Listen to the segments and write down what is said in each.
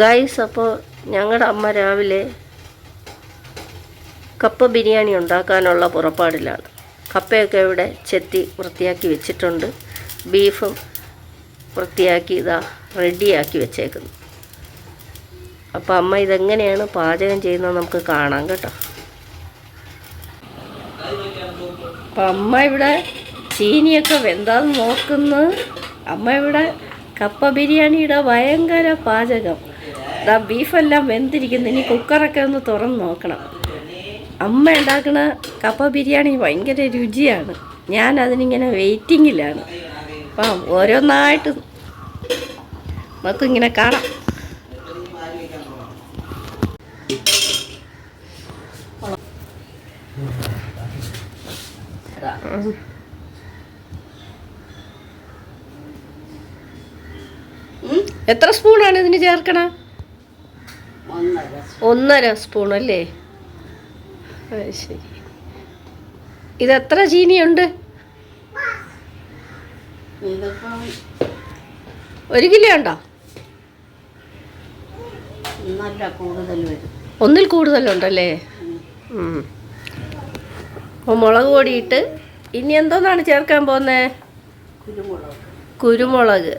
Guys, അപ്പോൾ ഞങ്ങളുടെ അമ്മ രാവിലെ കപ്പ ബിരിയാണി ഉണ്ടാക്കാനുള്ള പുറപ്പാടിലാണ്. കപ്പയൊക്കെ ഇവിടെ ചെത്തി വൃത്തിയാക്കി വെച്ചിട്ടുണ്ട്. ബീഫും വൃത്തിയാക്കി റെഡിയാക്കി വെച്ചേക്കുന്നു. അപ്പോൾ അമ്മ ഇതെങ്ങനെയാണ് പാചകം ചെയ്യുന്നത് നമുക്ക് കാണാം കേട്ടോ. അപ്പം അമ്മ ഇവിടെ ചീനിയൊക്കെ വെന്താന്ന് നോക്കുന്നു. അമ്മ ഇവിടെ കപ്പ ബിരിയാണിയുടെ ഭയങ്കര പാചകം. ബീഫെല്ലാം വെന്തിരിക്കുന്നു. ഇനി കുക്കറൊക്കെ ഒന്ന് തുറന്ന് നോക്കണം. അമ്മ ഉണ്ടാക്കുന്ന കപ്പ ബിരിയാണി ഭയങ്കര രുചിയാണ്. ഞാൻ അതിനിങ്ങനെ വെയിറ്റിങ്ങിലാണ്. അപ്പം ഓരോന്നായിട്ട് നമുക്കിങ്ങനെ കാണാം. എത്ര സ്പൂണാണ് ഇതിന് ചേർക്കണ? 1.5 സ്പൂൺ അല്ലേ? ശരി. ഇതെത്ര ചീനിയുണ്ട്? 1 കിലോ ഉണ്ടോ? ഒന്നിൽ കൂടുതലുണ്ടല്ലേ? അപ്പോൾ മുളക് പൊടിയിട്ട് ഇനി എന്തോന്നാണ് ചേർക്കാൻ പോകുന്നത്? കുരുമുളക്.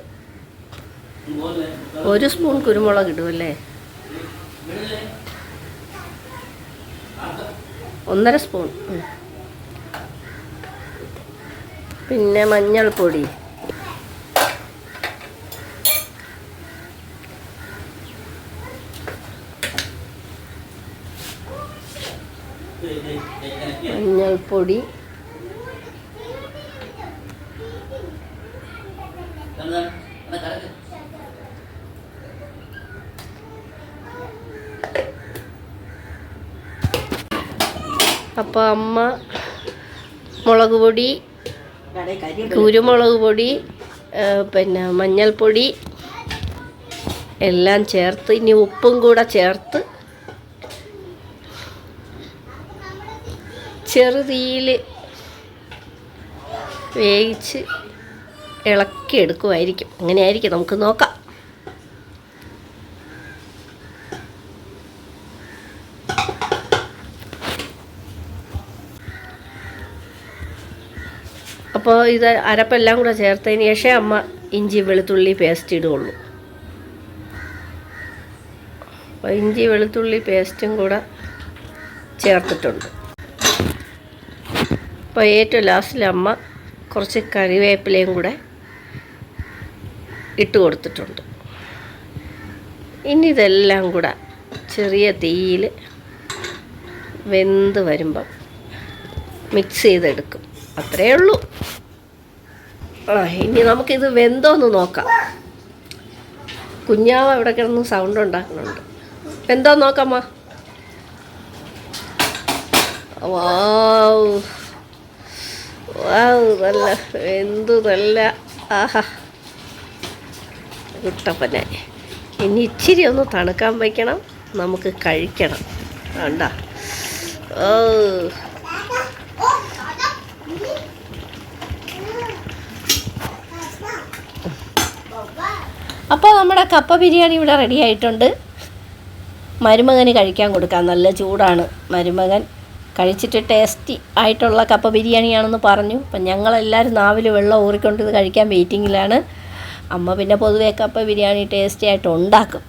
1 സ്പൂൺ കുരുമുളക് ഇടുമല്ലേ? 1.5 സ്പൂൺ. പിന്നെ മഞ്ഞൾപ്പൊടി, അപ്പോൾ അമ്മ മുളക് പൊടി, കുരുമുളക് പൊടി, പിന്നെ മഞ്ഞൾപ്പൊടി എല്ലാം ചേർത്ത് ഇനി ഉപ്പും കൂടെ ചേർത്ത് ചെറുതീയിൽ വേവിച്ച് ഇളക്കിയെടുക്കുമായിരിക്കും. അങ്ങനെയായിരിക്കും, നമുക്ക് നോക്കാം. അപ്പോൾ ഇത് അരപ്പെല്ലാം കൂടെ ചേർത്തതിന് ശേഷം അമ്മ ഇഞ്ചി വെളുത്തുള്ളി പേസ്റ്റ് ഇടുകയുള്ളൂ. അപ്പോൾ ഇഞ്ചി വെളുത്തുള്ളി പേസ്റ്റും കൂടെ ചേർത്തിട്ടുണ്ട്. അപ്പോൾ ഏറ്റവും ലാസ്റ്റിൽ അമ്മ കുറച്ച് കറിവേപ്പിലയും കൂടെ ഇട്ട് കൊടുത്തിട്ടുണ്ട്. ഇനി ഇതെല്ലാം കൂടെ ചെറിയ തീയിൽ വെന്ത് വരുമ്പം മിക്സ് ചെയ്തെടുക്കും. അത്രയേ ഉള്ളൂ. ഇനി നമുക്കിത് വെന്തോന്ന് നോക്കാം. കുഞ്ഞാവ ഇവിടെ കിടന്ന് സൗണ്ട് ഉണ്ടാക്കുന്നുണ്ട്. വെന്തോ നോക്കാമ്മ. വാവ് വാവ്, നല്ല വെന്തു, നല്ല ആഹാ കുട്ടപ്പനെ. ഇനി ഇച്ചിരി ഒന്ന് തണുക്കാൻ വയ്ക്കണം, നമുക്ക് കഴിക്കണം. വേണ്ട. ഓ, അപ്പോൾ നമ്മുടെ കപ്പ ബിരിയാണി ഇവിടെ റെഡി ആയിട്ടുണ്ട്. മരുമകന് കഴിക്കാൻ കൊടുക്കാം. നല്ല ചൂടാണ്. മരുമകൻ കഴിച്ചിട്ട് ടേസ്റ്റി ആയിട്ടുള്ള കപ്പ ബിരിയാണിയാണെന്ന് പറഞ്ഞു. അപ്പം ഞങ്ങളെല്ലാവരും നാവിൽ വെള്ളം ഊറിക്കൊണ്ട് ഇത് കഴിക്കാൻ വെയിറ്റിങ്ങിലാണ്. അമ്മ പിന്നെ പൊതുവേ കപ്പ ബിരിയാണി ടേസ്റ്റി ആയിട്ട് ഉണ്ടാക്കും.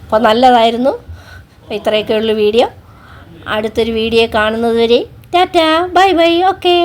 അപ്പോൾ നല്ലതായിരുന്നു. അപ്പോൾ ഇത്രയൊക്കെയുള്ള വീഡിയോ. അടുത്തൊരു വീഡിയോ കാണുന്നത് വരെ ടാറ്റാ, ബൈ ബൈ, ഓക്കേ.